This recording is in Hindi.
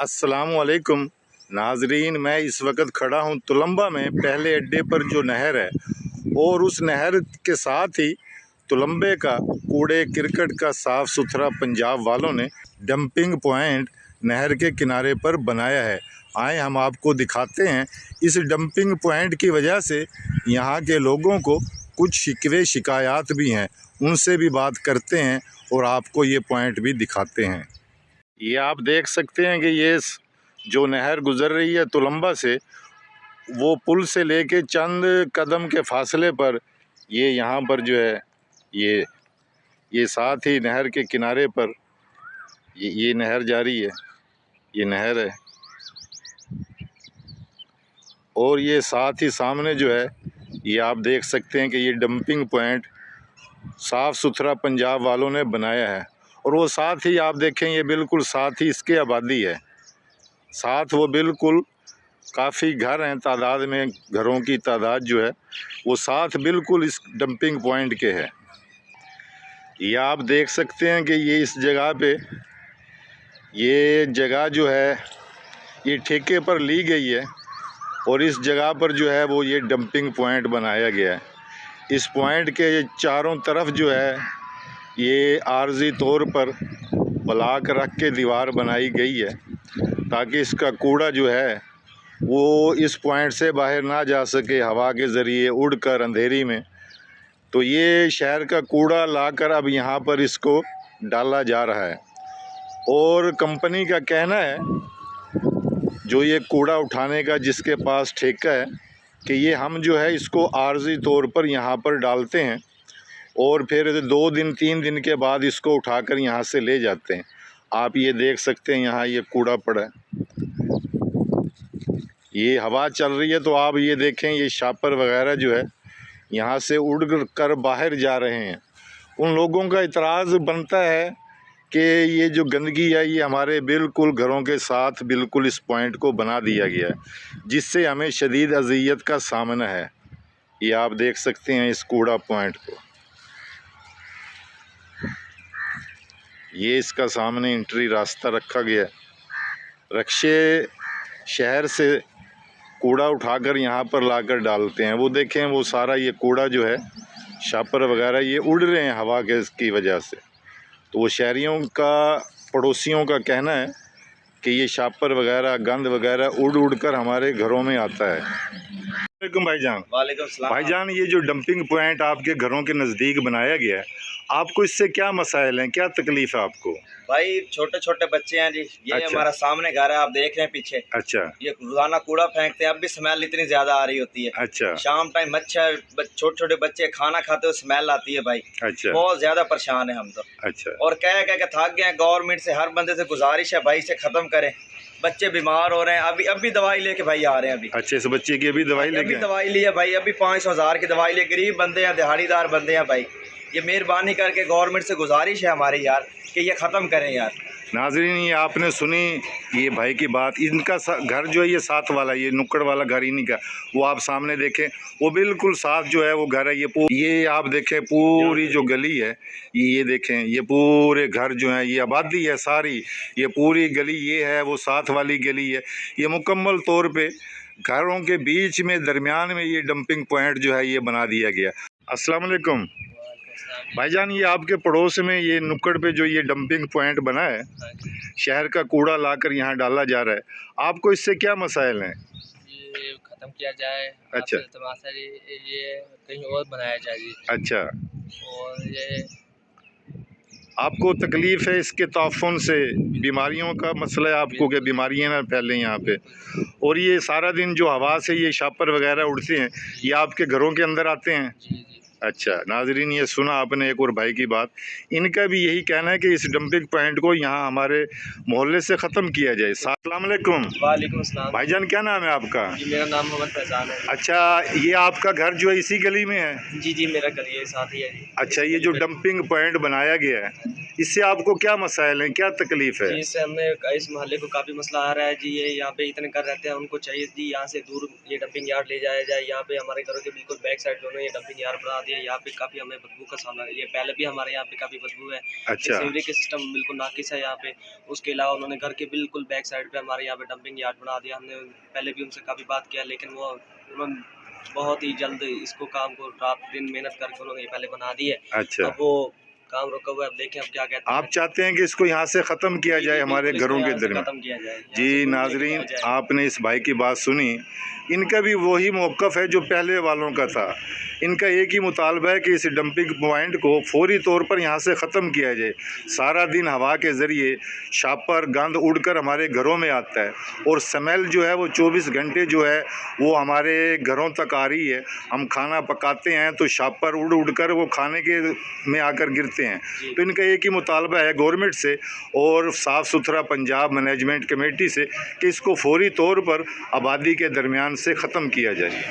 अस्सलामुअलैकुम नाजरीन, मैं इस वक्त खड़ा हूँ तुलंबा में पहले अड्डे पर जो नहर है और उस नहर के साथ ही तुलंबे का कूड़े क्रिकेट का साफ़ सुथरा पंजाब वालों ने डंपिंग पॉइंट नहर के किनारे पर बनाया है। आए हम आपको दिखाते हैं। इस डंपिंग पॉइंट की वजह से यहाँ के लोगों को कुछ शिकवे शिकायत भी हैं, उनसे भी बात करते हैं और आपको ये पॉइंट भी दिखाते हैं। ये आप देख सकते हैं कि ये जो नहर गुज़र रही है तुलंबा से, वो पुल से लेके चंद कदम के फासले पर ये यहाँ पर जो है ये साथ ही नहर के किनारे पर ये नहर जा रही है, ये नहर है। और ये साथ ही सामने जो है ये आप देख सकते हैं कि ये डंपिंग पॉइंट साफ़ सुथरा पंजाब वालों ने बनाया है। और वो साथ ही आप देखें, ये बिल्कुल साथ ही इसके आबादी है, साथ वो बिल्कुल काफ़ी घर हैं, तादाद में घरों की तादाद जो है वो साथ बिल्कुल इस डंपिंग पॉइंट के है। ये आप देख सकते हैं कि ये इस जगह पे ये जगह जो है ये ठेके पर ली गई है और इस जगह पर जो है वो ये डंपिंग पॉइंट बनाया गया है। इस पॉइंट के चारों तरफ जो है ये आर्जी तौर पर ब्लॉक रख के दीवार बनाई गई है ताकि इसका कूड़ा जो है वो इस पॉइंट से बाहर ना जा सके हवा के ज़रिए उड़कर अंधेरी में। तो ये शहर का कूड़ा लाकर अब यहाँ पर इसको डाला जा रहा है। और कंपनी का कहना है, जो ये कूड़ा उठाने का जिसके पास ठेका है, कि ये हम जो है इसको आर्जी तौर पर यहाँ पर डालते हैं और फिर 2 दिन 3 दिन के बाद इसको उठाकर यहाँ से ले जाते हैं। आप ये देख सकते हैं यहाँ ये कूड़ा पड़ा है, ये हवा चल रही है तो आप ये देखें ये शापर वगैरह जो है यहाँ से उड़ कर बाहर जा रहे हैं। उन लोगों का इतराज़ बनता है कि ये जो गंदगी है ये हमारे बिल्कुल घरों के साथ बिल्कुल इस पॉइंट को बना दिया गया है, जिससे हमें शदीद अज़ियत का सामना है। ये आप देख सकते हैं इस कूड़ा पॉइंट को, ये इसका सामने एंट्री रास्ता रखा गया है। रक्शे शहर से कूड़ा उठाकर यहाँ पर लाकर डालते हैं। वो देखें वो सारा ये कूड़ा जो है शापर वगैरह ये उड़ रहे हैं हवा के की वजह से। तो वो शहरियों का, पड़ोसियों का कहना है कि ये शापर वगैरह गंद वगैरह उड़ उड़ कर हमारे घरों में आता है। वालेकुम भाईजान। वालेकुम सलाम भाईजान, ये जो डंपिंग पॉइंट आपके घरों के नज़दीक बनाया गया है, आपको इससे क्या मसाइल हैं, क्या तकलीफ़ है आपको? भाई छोटे छोटे बच्चे हैं जी, ये अच्छा। हमारा सामने घर है, आप देख रहे हैं पीछे। अच्छा ये रोजाना कूड़ा फेंकते हैं, अब भी स्मेल इतनी ज्यादा आ रही होती है। अच्छा। शाम टाइम मच्छर, छोटे छोटे बच्चे खाना खाते हुए स्मेल आती है भाई। अच्छा। बहुत ज्यादा परेशान है हम तो। अच्छा। और कह के थक गए हैं। गवर्नमेंट से हर बंदे से गुजारिश है भाई से खत्म करें। बच्चे बीमार हो रहे हैं, अभी दवाई लेके भाई आ रहे हैं। अभी अच्छे से बच्चे की अभी दवाई लेके दवाई ली है भाई, अभी 500,000 की दवाई ली। गरीब बंदे हैं, दिहाड़ीदार बंदे हैं भाई। ये मेहरबानी करके गवर्नमेंट से गुजारिश है हमारी यार कि ये ख़त्म करें यार। नाज़रीन, ये आपने सुनी ये भाई की बात। इनका घर जो है ये साथ वाला, ये नुक्कड़ वाला घर इन्हीं का, वो आप सामने देखें वो बिल्कुल साथ जो है वो घर है। ये आप देखें पूरी जो गली है, ये देखें ये पूरे घर जो है ये आबादी है सारी, ये पूरी गली ये है, वो साथ वाली गली है। ये मुकम्मल तौर पे घरों के बीच में दरमियान में ये डंपिंग पॉइंट जो है ये बना दिया गया। अस्सलाम वालेकुम भाईजान, ये आपके पड़ोस में ये नुक्कड़ पे जो ये डंपिंग पॉइंट बना है, शहर का कूड़ा लाकर यहाँ डाला जा रहा है, आपको इससे क्या मसाइल हैं? ये ख़त्म किया जाए। अच्छा। ये कहीं और बनाया जाए। अच्छा। और ये आपको तकलीफ़ है इसके ताफ़ुन से, बीमारियों का मसला है आपको कि बीमारियाँ ना फैलें यहाँ पे? और ये सारा दिन जो हवा से ये शापर वगैरह उड़ते हैं, ये आपके घरों के अंदर आते हैं? जी। अच्छा नाजरीन, ये सुना आपने एक और भाई की बात। इनका भी यही कहना है कि इस डंपिंग पॉइंट को यहाँ हमारे मोहल्ले से ख़त्म किया जाए। अस्सलाम वालेकुम। वालेकुम सलाम। भाईजान, क्या नाम है आपका? जी मेरा नाम मोहम्मद फैजान है। अच्छा, ये आपका घर जो है इसी गली में है? जी मेरा गली है, साथ ही है जी। अच्छा, ये जो डंपिंग पॉइंट बनाया गया है इससे आपको क्या मसाइल हैं, क्या तकलीफ़ है? जी, इससे हमें इस मोहल्ले को काफ़ी मसला आ रहा है जी। ये यहाँ पे इतने घर रहते हैं, उनको चाहिए जी यहाँ से दूर ये डंपिंग यार्ड ले जाया जाए। यहाँ पे हमारे घरों के बिल्कुल बैक साइड में उन्होंने ये डंपिंग यार्ड बना दिया। यहाँ पे काफ़ी हमें बदबू का सामना, ये पहले भी हमारे यहाँ पे काफ़ी बदबू है। अच्छा। सीवरेज के सिस्टम बिल्कुल नाकिस है यहाँ पे। उसके अलावा उन्होंने घर के बिल्कुल बैक साइड पे हमारे यहाँ पे डंपिंग यार्ड बना दिया। हमने पहले भी उनसे काफ़ी बात किया, लेकिन वो उन्होंने बहुत ही जल्द इसको काम को रात दिन मेहनत करके उन्होंने ये पहले बना दी है। अच्छा। अब वो काम रुका हुआ है, अब देखें अब क्या कहते हैं। आप चाहते हैं कि इसको यहाँ से ख़त्म किया जाए हमारे घरों के दरमियान? खत्म किया जाए जी नाजरीन, आपने इस भाई की बात सुनी। इनका भी वही मौक़िफ़ है जो पहले वालों का था। इनका एक ही मुतालबा है कि इस डंपिंग पॉइंट को फौरी तौर पर यहाँ से ख़त्म किया जाए। सारा दिन हवा के ज़रिए शापर गंद उड़कर हमारे घरों में आता है और स्मेल जो है वो 24 घंटे जो है वो हमारे घरों तक आ रही है। हम खाना पकाते हैं तो शापर उड़ उड़कर वो खाने के में आकर गिरते हैं। तो इनका एक ही मुतालबा है गवर्नमेंट से और साफ़ सुथरा पंजाब मैनेजमेंट कमेटी से कि इसको फौरी तौर पर आबादी के दरमियान से ख़त्म किया जाए।